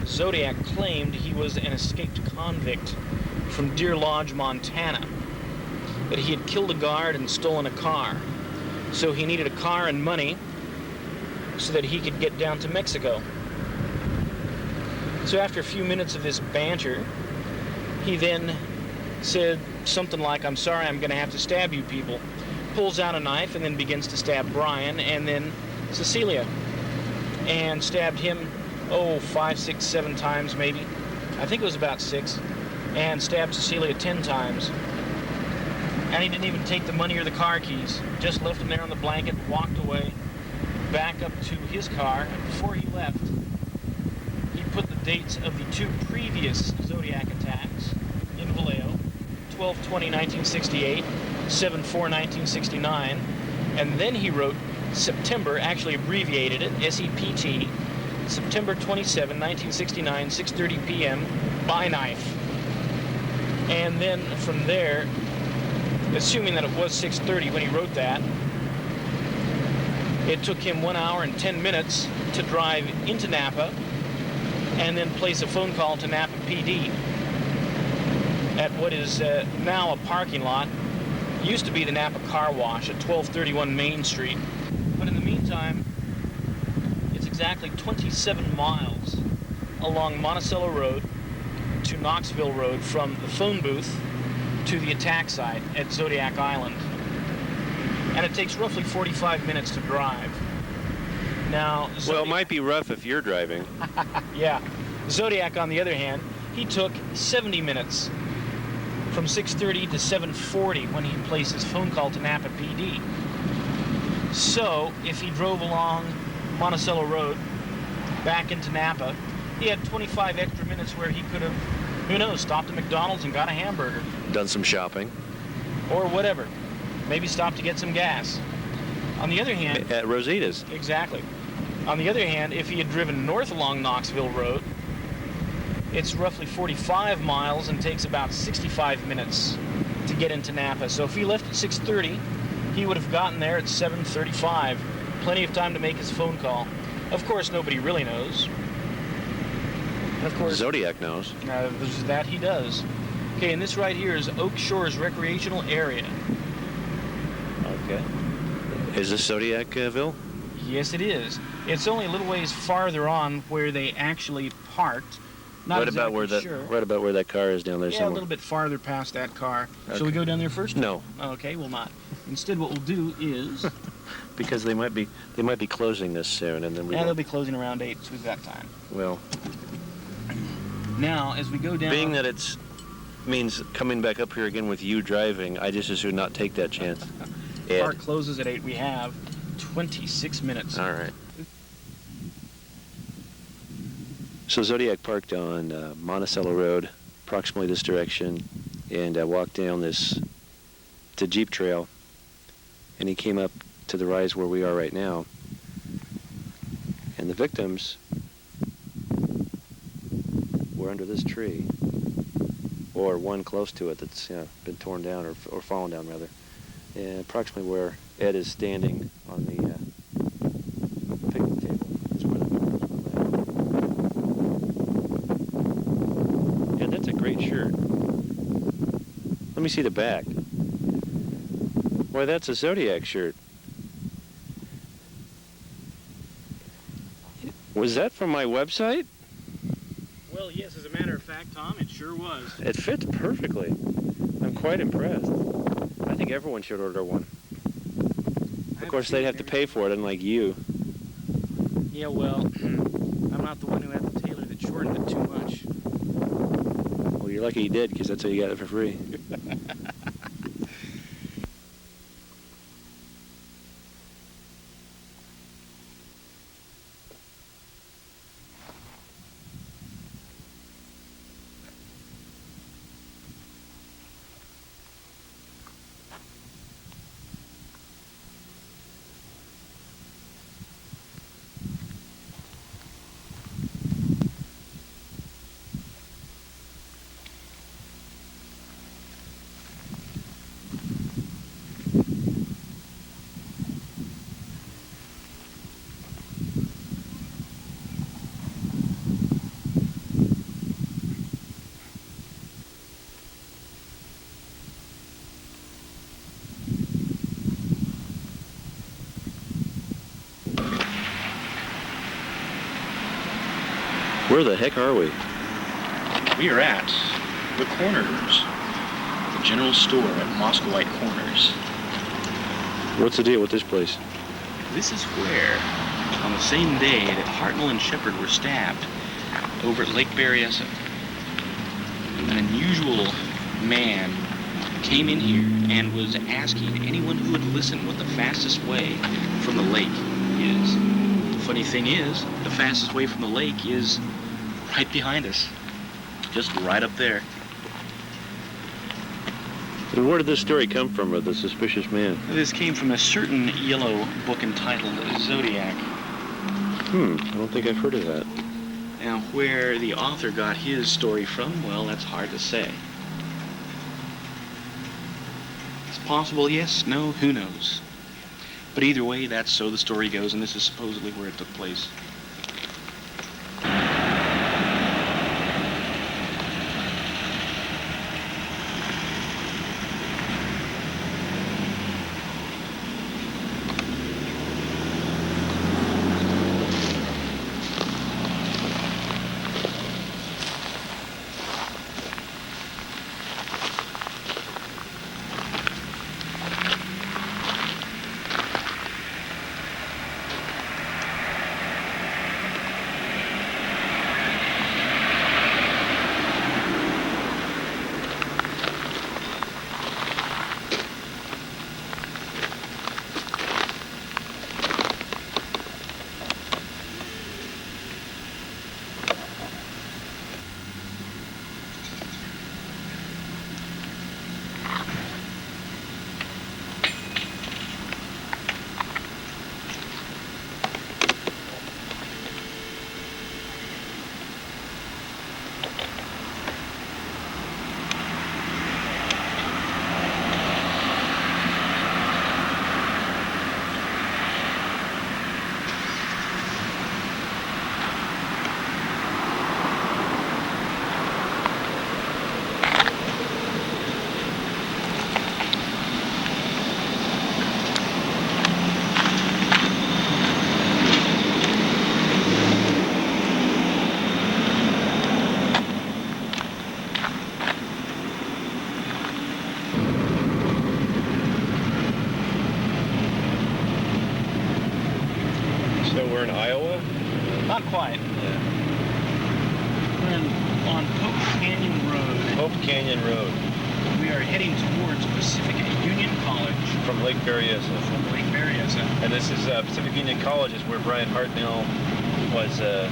Zodiac claimed he was an escaped convict from Deer Lodge, Montana, that he had killed a guard and stolen a car. So he needed a car and money so that he could get down to Mexico. So after a few minutes of this banter, he then said something like, "I'm sorry, I'm going to have to stab you people." Pulls out a knife and then begins to stab Brian and then Cecilia. And stabbed him, 5, 6, 7 times maybe. I think it was about 6. And stabbed Cecilia 10 times. And he didn't even take the money or the car keys. Just left them there on the blanket, walked away, back up to his car. And before he left, he put the dates of the 2 previous Zodiac attacks in Vallejo, 12/20/1968, 7/4/1969, and then he wrote September, actually abbreviated it, SEPT, September 27, 1969, 6:30 p.m., by knife. And then from there, assuming that it was 6:30 when he wrote that, it took him 1 hour and 10 minutes to drive into Napa and then place a phone call to Napa PD at what is now a parking lot. Used to be the Napa Car Wash at 1231 Main Street. But in the meantime, it's exactly 27 miles along Monticello Road to Knoxville Road from the phone booth to the attack site at Zodiac Island. And it takes roughly 45 minutes to drive. Now, well, it might be rough if you're driving. Yeah. Zodiac, on the other hand, he took 70 minutes from 6:30 to 7:40 when he placed his phone call to Napa PD. So, if he drove along Monticello Road back into Napa, he had 25 extra minutes where he could have, who knows, stopped at McDonald's and got a hamburger. Done some shopping. Or whatever. Maybe stopped to get some gas. On the other hand... At Rosita's. Exactly. On the other hand, if he had driven north along Knoxville Road, it's roughly 45 miles and takes about 65 minutes to get into Napa. So if he left at 6:30, he would have gotten there at 7:35. Plenty of time to make his phone call. Of course, nobody really knows. And of course, Zodiac knows. That he does. Okay, and this right here is Oak Shores Recreational Area. Okay. Is this Zodiacville? Yes, it is. It's only a little ways farther on where they actually parked. Not right about where that sure. Right about where that car is down there somewhere. Yeah, a little bit farther past that car. Okay. Shall we go down there first? No. Okay, we'll not. Instead, what we'll do is because they might be closing this soon, and then they'll be closing around 8, so we've got time. Well, now as we go down, being that it's means coming back up here again with you driving, I just should not take that chance. Park closes at 8. We have 26 minutes. All right. So Zodiac parked on Monticello Road, approximately this direction, and walked down this to Jeep Trail, and he came up to the rise where we are right now. And the victims were under this tree, or one close to it that's been torn down or fallen down rather, and approximately where Ed is standing on the picnic table. That's where the victims were. And that's a great shirt. Let me see the back. Why, that's a Zodiac shirt. Was that from my website? Well, yes, as a matter of fact, Tom, it sure was. It fits perfectly. I'm quite impressed. I think everyone should order one. Of course, they'd have to pay for it, unlike you. Yeah, well, I'm not the one who had the tailor that shortened it too much. Well, you're lucky you did, because that's how you got it for free. Where the heck are we? We are at the Corners, the general store at Moscowite Corners. What's the deal with this place? This is where, on the same day that Hartnell and Shepard were stabbed over at Lake Berryessa, an unusual man came in here and was asking anyone who would listen what the fastest way from the lake is. The funny thing is, the fastest way from the lake is right behind us. Just right up there. And where did this story come from of the suspicious man? This came from a certain yellow book entitled Zodiac. I don't think I've heard of that. Now, where the author got his story from, well, that's hard to say. It's possible, yes, no, who knows. But either way, that's so the story goes, and this is supposedly where it took place. So we're in Iowa? Not quite. Yeah. We're on Pope Canyon Road. Hope Canyon Road. We are heading towards Pacific Union College From Lake Berryessa. from Lake Berryessa. And this is Pacific Union College is where Brian Hartnell was a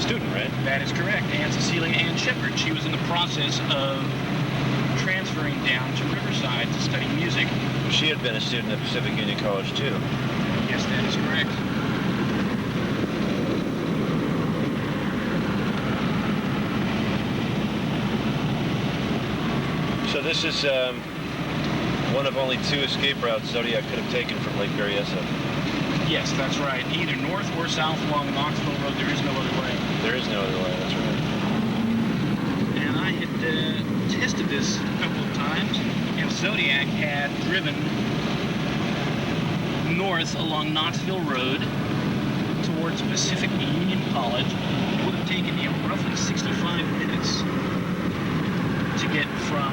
student, right? That is correct. And Cecilia Ann Shepard. She was in the process of transferring down to Riverside to study music. She had been a student at Pacific Union College, too. Yes, that is correct. So this is one of only two escape routes Zodiac could have taken from Lake Berryessa. Yes, that's right. Either north or south along Knoxville Road. There is no other way. There is no other way, that's right. And I had tested this a couple of times, and Zodiac had driven north along Knoxville Road towards Pacific Union College. It would have taken him roughly 65 minutes to get from